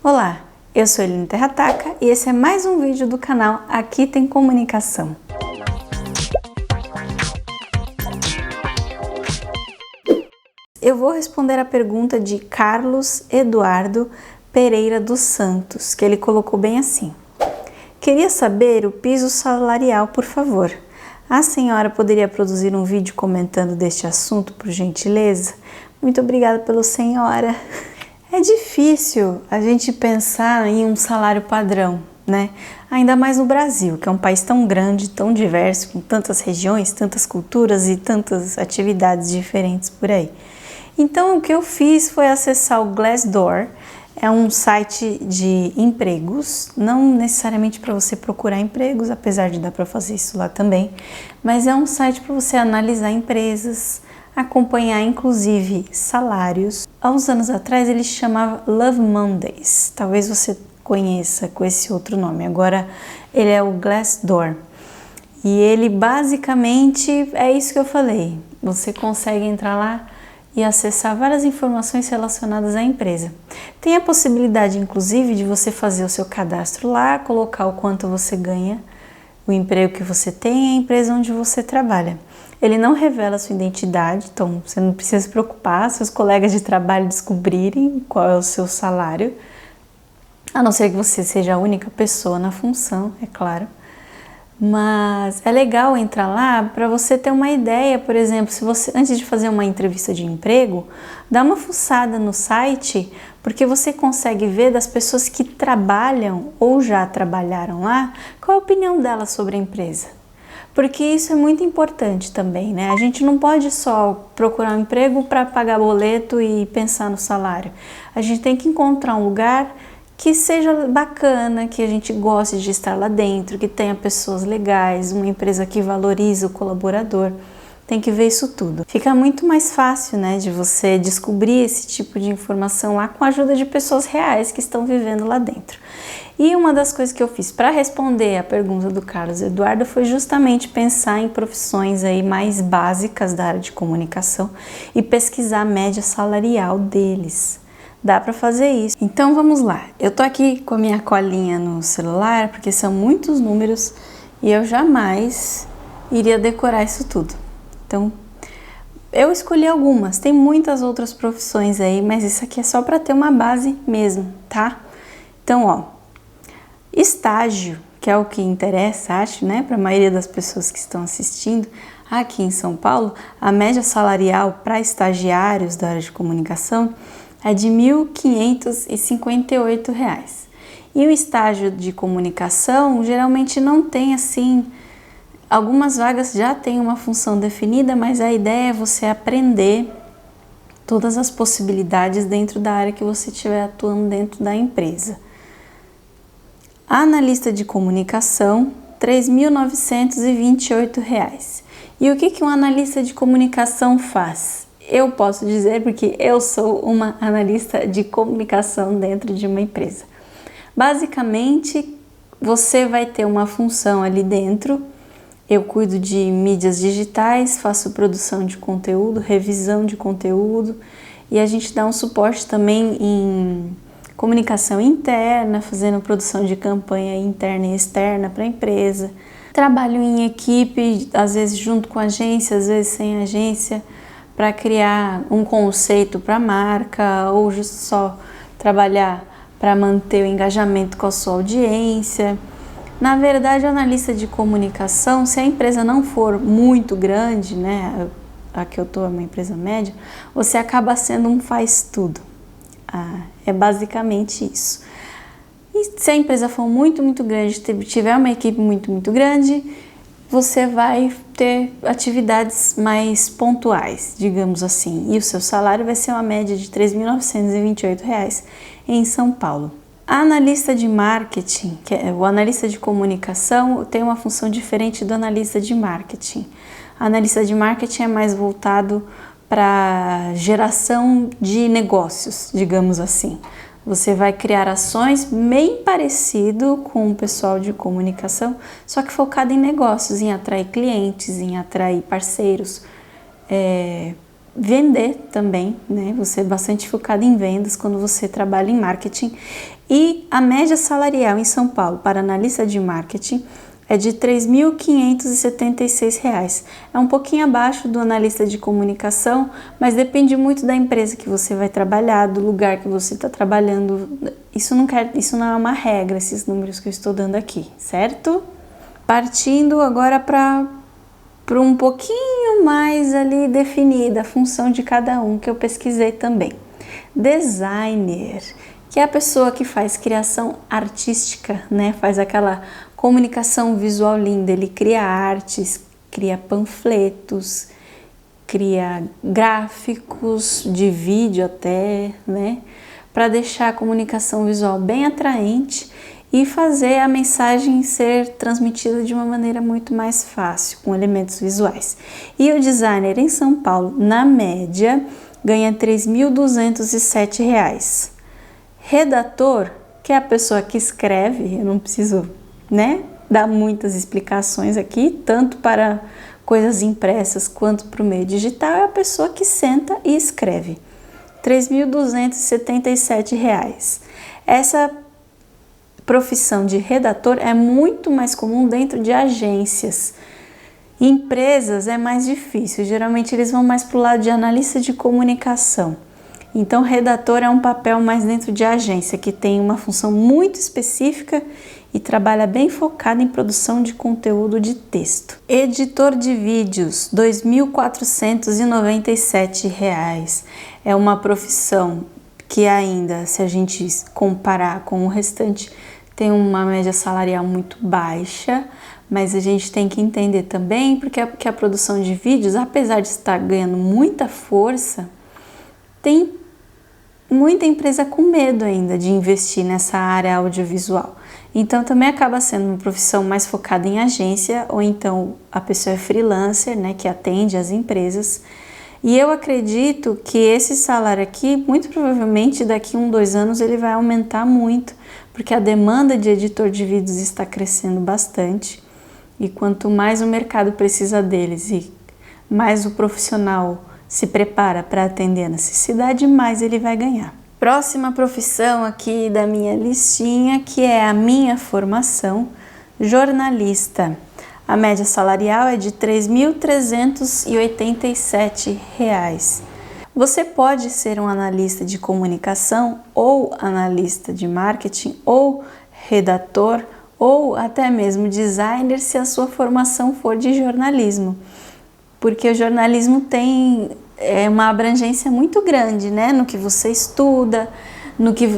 Olá, eu sou Eline Terrataka e esse é mais um vídeo do canal Aqui Tem Comunicação. Eu vou responder a pergunta de Carlos Eduardo Pereira dos Santos, que ele colocou bem assim. Queria saber o piso salarial, por favor. A senhora poderia produzir um vídeo comentando deste assunto, por gentileza? Muito obrigada pelo senhora. É difícil a gente pensar em um salário padrão, né? Ainda mais no Brasil, que é um país tão grande, tão diverso, com tantas regiões, tantas culturas e tantas atividades diferentes por aí. Então, o que eu fiz foi acessar o Glassdoor. É um site de empregos, não necessariamente para você procurar empregos, apesar de dar para fazer isso lá também, mas é um site para você analisar empresas, acompanhar inclusive salários. Há uns anos atrás ele se chamava Love Mondays, talvez você conheça com esse outro nome, agora ele é o Glassdoor. E ele basicamente é isso que eu falei, você consegue entrar lá e acessar várias informações relacionadas à empresa. Tem a possibilidade, inclusive, de você fazer o seu cadastro lá, colocar o quanto você ganha, o emprego que você tem e a empresa onde você trabalha. Ele não revela a sua identidade, então você não precisa se preocupar, seus colegas de trabalho descobrirem qual é o seu salário, a não ser que você seja a única pessoa na função, é claro. Mas é legal entrar lá para você ter uma ideia, por exemplo, se você antes de fazer uma entrevista de emprego, dá uma fuçada no site, porque você consegue ver das pessoas que trabalham ou já trabalharam lá, qual a opinião delas sobre a empresa. Porque isso é muito importante também, né? A gente não pode só procurar um emprego para pagar boleto e pensar no salário. A gente tem que encontrar um lugar que seja bacana, que a gente goste de estar lá dentro, que tenha pessoas legais, uma empresa que valoriza o colaborador. Tem que ver isso tudo. Fica muito mais fácil, né, de você descobrir esse tipo de informação lá com a ajuda de pessoas reais que estão vivendo lá dentro. E uma das coisas que eu fiz para responder a pergunta do Carlos Eduardo foi justamente pensar em profissões aí mais básicas da área de comunicação e pesquisar a média salarial deles. Dá para fazer isso. Então vamos lá. Eu tô aqui com a minha colinha no celular porque são muitos números e eu jamais iria decorar isso tudo. Então eu escolhi algumas. Tem muitas outras profissões aí, mas isso aqui é só para ter uma base mesmo, tá? Então, ó, estágio, que é o que interessa, acho, né, para a maioria das pessoas que estão assistindo. Aqui em São Paulo, a média salarial para estagiários da área de comunicação é de R$ 1.558. E o estágio de comunicação geralmente não tem assim, algumas vagas já têm uma função definida, mas a ideia é você aprender todas as possibilidades dentro da área que você estiver atuando dentro da empresa. A analista de comunicação, R$ 3.928. E o que um analista de comunicação faz? Eu posso dizer porque eu sou uma analista de comunicação dentro de uma empresa. Basicamente, você vai ter uma função ali dentro. Eu cuido de mídias digitais, faço produção de conteúdo, revisão de conteúdo e a gente dá um suporte também em comunicação interna, fazendo produção de campanha interna e externa para a empresa. Trabalho em equipe, às vezes junto com agência, às vezes sem agência, para criar um conceito para a marca ou só trabalhar para manter o engajamento com a sua audiência. Na verdade, o analista de comunicação, se a empresa não for muito grande, né, a que eu estou é uma empresa média, você acaba sendo um faz-tudo. É basicamente isso. E se a empresa for muito grande, tiver uma equipe muito grande, você vai ter atividades mais pontuais, digamos assim, e o seu salário vai ser uma média de R$ 3.928 em São Paulo. A analista de marketing, o analista de comunicação, tem uma função diferente do analista de marketing. A analista de marketing é mais voltado para geração de negócios, digamos assim. Você vai criar ações bem parecido com o pessoal de comunicação, só que focado em negócios, em atrair clientes, em atrair parceiros, vender também, né? Você é bastante focado em vendas quando você trabalha em marketing. E a média salarial em São Paulo para analista de marketing é de R$ 3.576. É um pouquinho abaixo do analista de comunicação, mas depende muito da empresa que você vai trabalhar, do lugar que você está trabalhando. Isso não é uma regra, esses números que eu estou dando aqui, certo? Partindo agora para um pouquinho mais ali definida a função de cada um, que eu pesquisei também. Designer, que é a pessoa que faz criação artística, né? Faz aquela comunicação visual linda, ele cria artes, cria panfletos, cria gráficos de vídeo até, né? Para deixar a comunicação visual bem atraente e fazer a mensagem ser transmitida de uma maneira muito mais fácil, com elementos visuais. E o designer em São Paulo, na média, ganha R$ 3.207. Redator, que é a pessoa que escreve, eu não preciso, né, dar muitas explicações aqui, tanto para coisas impressas quanto para o meio digital, é a pessoa que senta e escreve. R$ 3.277. Essa profissão de redator é muito mais comum dentro de agências. Empresas é mais difícil, geralmente eles vão mais para o lado de analista de comunicação. Então, redator é um papel mais dentro de agência, que tem uma função muito específica e trabalha bem focado em produção de conteúdo de texto. Editor de vídeos, R$ 2.497. É uma profissão que ainda, se a gente comparar com o restante, tem uma média salarial muito baixa, mas a gente tem que entender também porque a produção de vídeos, apesar de estar ganhando muita força, tem muita empresa com medo ainda de investir nessa área audiovisual. Então também acaba sendo uma profissão mais focada em agência, ou então a pessoa é freelancer, né, que atende as empresas. E eu acredito que esse salário aqui, muito provavelmente daqui a 2 anos, ele vai aumentar muito, porque a demanda de editor de vídeos está crescendo bastante. E quanto mais o mercado precisa deles e mais o profissional se prepara para atender a necessidade, mais ele vai ganhar. Próxima profissão aqui da minha listinha, que é a minha formação, jornalista. A média salarial é de R$ 3.387. Você pode ser um analista de comunicação ou analista de marketing ou redator ou até mesmo designer se a sua formação for de jornalismo. Porque o jornalismo tem uma abrangência muito grande, né? No que você estuda,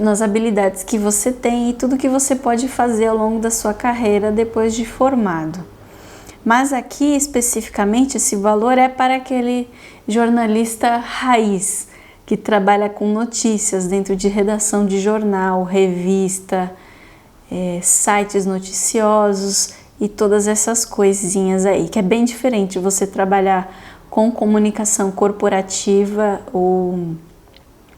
nas habilidades que você tem e tudo que você pode fazer ao longo da sua carreira depois de formado. Mas aqui, especificamente, esse valor é para aquele jornalista raiz, que trabalha com notícias dentro de redação de jornal, revista, sites noticiosos e todas essas coisinhas aí, que é bem diferente você trabalhar com comunicação corporativa ou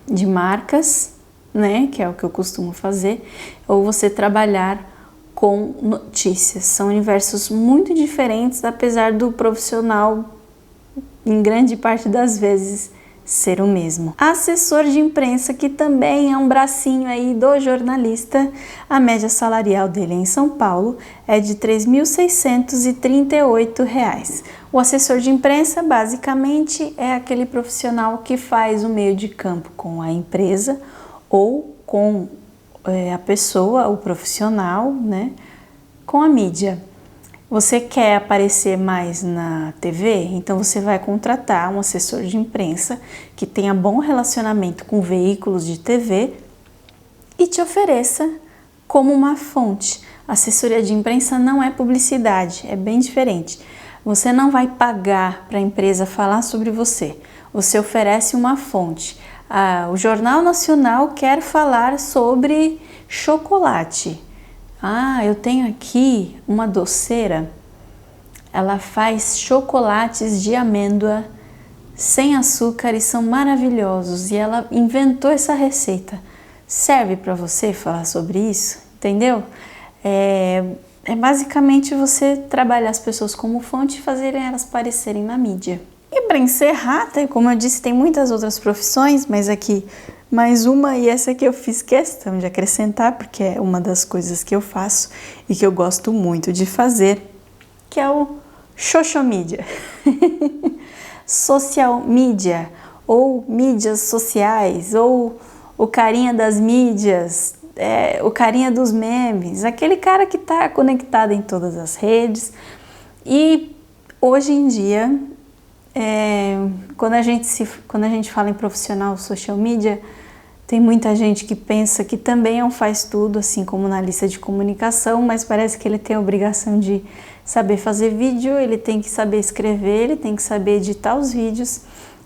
de marcas, né, que é o que eu costumo fazer, ou você trabalhar com notícias. São universos muito diferentes, apesar do profissional, em grande parte das vezes, ser o mesmo. Assessor de imprensa, que também é um bracinho aí do jornalista, a média salarial dele em São Paulo é de R$ 3.638. O assessor de imprensa, basicamente, é aquele profissional que faz o meio de campo com a empresa ou com a pessoa, o profissional, né, com a mídia. Você quer aparecer mais na TV? Então você vai contratar um assessor de imprensa que tenha bom relacionamento com veículos de TV e te ofereça como uma fonte. Assessoria de imprensa não é publicidade, é bem diferente. Você não vai pagar para a empresa falar sobre você. Você oferece uma fonte. O Jornal Nacional quer falar sobre chocolate. Eu tenho aqui uma doceira, ela faz chocolates de amêndoa sem açúcar e são maravilhosos e ela inventou essa receita. Serve para você falar sobre isso? Entendeu? É basicamente você trabalhar as pessoas como fonte e fazerem elas aparecerem na mídia. E para encerrar, como eu disse, tem muitas outras profissões, mas aqui mais uma, e essa aqui eu fiz questão de acrescentar, porque é uma das coisas que eu faço e que eu gosto muito de fazer, que é o social media. Social media, ou mídias sociais, ou o carinha das mídias, o carinha dos memes, aquele cara que está conectado em todas as redes. E hoje em dia, quando a gente fala em profissional social media, tem muita gente que pensa que também é um faz tudo, assim como na lista de comunicação, mas parece que ele tem a obrigação de saber fazer vídeo, ele tem que saber escrever, ele tem que saber editar os vídeos,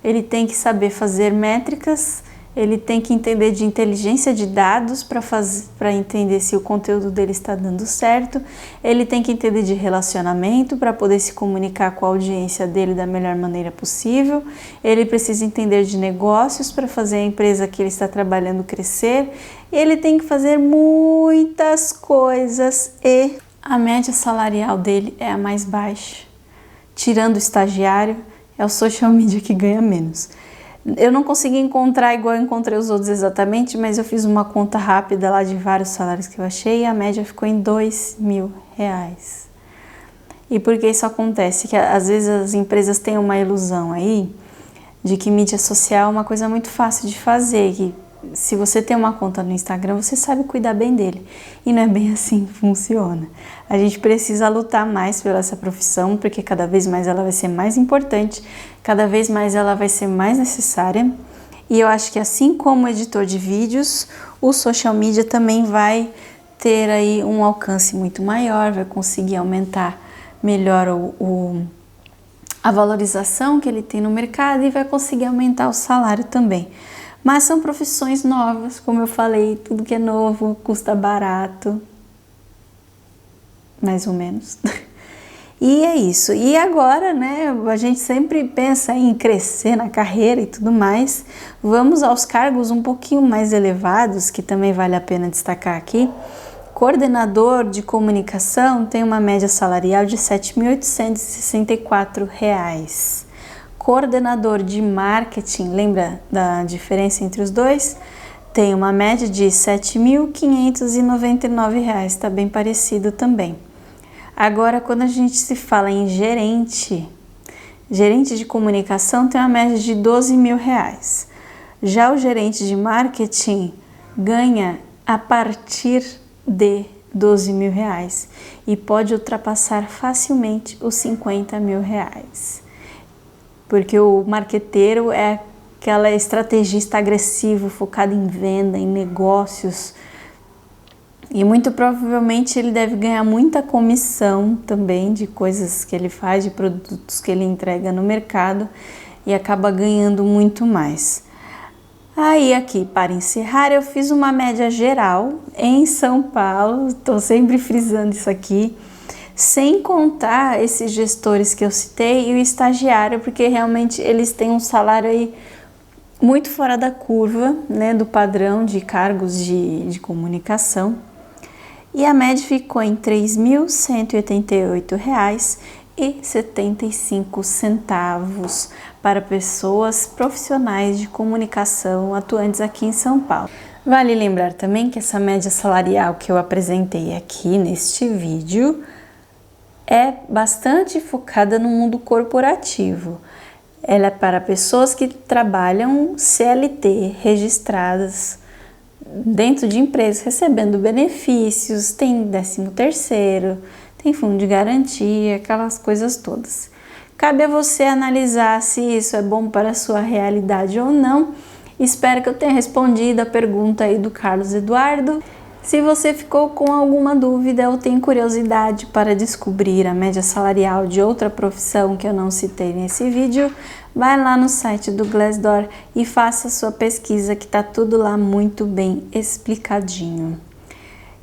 ele tem que saber fazer métricas, ele tem que entender de inteligência de dados para entender se o conteúdo dele está dando certo, ele tem que entender de relacionamento para poder se comunicar com a audiência dele da melhor maneira possível, ele precisa entender de negócios para fazer a empresa que ele está trabalhando crescer, ele tem que fazer muitas coisas e a média salarial dele é a mais baixa. Tirando o estagiário, é o social media que ganha menos. Eu não consegui encontrar igual eu encontrei os outros exatamente, mas eu fiz uma conta rápida lá de vários salários que eu achei e a média ficou em R$2.000. E por que isso acontece? Que às vezes as empresas têm uma ilusão aí de que mídia social é uma coisa muito fácil de fazer, que se você tem uma conta no Instagram, você sabe cuidar bem dele. E não é bem assim que funciona. A gente precisa lutar mais pela essa profissão, porque cada vez mais ela vai ser mais importante, cada vez mais ela vai ser mais necessária. E eu acho que assim como editor de vídeos, o social media também vai ter aí um alcance muito maior, vai conseguir aumentar melhor a valorização que ele tem no mercado e vai conseguir aumentar o salário também. Mas são profissões novas, como eu falei, tudo que é novo custa barato, mais ou menos. E é isso. E agora, né, a gente sempre pensa em crescer na carreira e tudo mais. Vamos aos cargos um pouquinho mais elevados, que também vale a pena destacar aqui. Coordenador de comunicação tem uma média salarial de R$ 7.864. Coordenador de marketing, lembra da diferença entre os dois? Tem uma média de R$ 7.599, está bem parecido também. Agora, quando a gente se fala em gerente de comunicação tem uma média de R$ 12.000. Já o gerente de marketing ganha a partir de R$ 12.000 e pode ultrapassar facilmente os R$ 50.000. Porque o marqueteiro é aquela estrategista agressivo, focado em venda, em negócios. E muito provavelmente ele deve ganhar muita comissão também de coisas que ele faz, de produtos que ele entrega no mercado e acaba ganhando muito mais. Aí aqui, para encerrar, eu fiz uma média geral em São Paulo, estou sempre frisando isso aqui, sem contar esses gestores que eu citei e o estagiário, porque realmente eles têm um salário aí muito fora da curva, né, do padrão de cargos de comunicação. E a média ficou em R$ 3.188,75 para pessoas profissionais de comunicação atuantes aqui em São Paulo. Vale lembrar também que essa média salarial que eu apresentei aqui neste vídeo é bastante focada no mundo corporativo. Ela é para pessoas que trabalham CLT, registradas dentro de empresas, recebendo benefícios, tem 13º, tem fundo de garantia, aquelas coisas todas. Cabe a você analisar se isso é bom para a sua realidade ou não. Espero que eu tenha respondido a pergunta aí do Carlos Eduardo. Se você ficou com alguma dúvida ou tem curiosidade para descobrir a média salarial de outra profissão que eu não citei nesse vídeo, vai lá no site do Glassdoor e faça sua pesquisa, que está tudo lá muito bem explicadinho.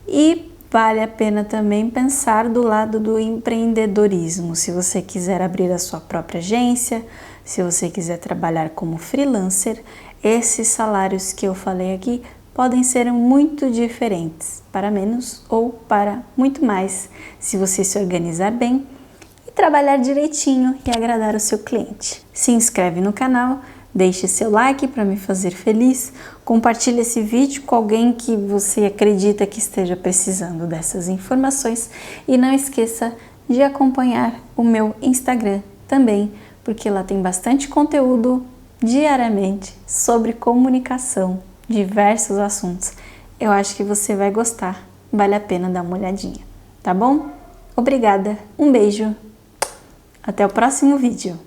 E vale a pena também pensar do lado do empreendedorismo. Se você quiser abrir a sua própria agência, se você quiser trabalhar como freelancer, esses salários que eu falei aqui podem ser muito diferentes, para menos ou para muito mais, se você se organizar bem e trabalhar direitinho e agradar o seu cliente. Se inscreve no canal, deixe seu like para me fazer feliz, compartilhe esse vídeo com alguém que você acredita que esteja precisando dessas informações e não esqueça de acompanhar o meu Instagram também, porque lá tem bastante conteúdo diariamente sobre comunicação, diversos assuntos. Eu acho que você vai gostar, vale a pena dar uma olhadinha, tá bom? Obrigada, um beijo, até o próximo vídeo.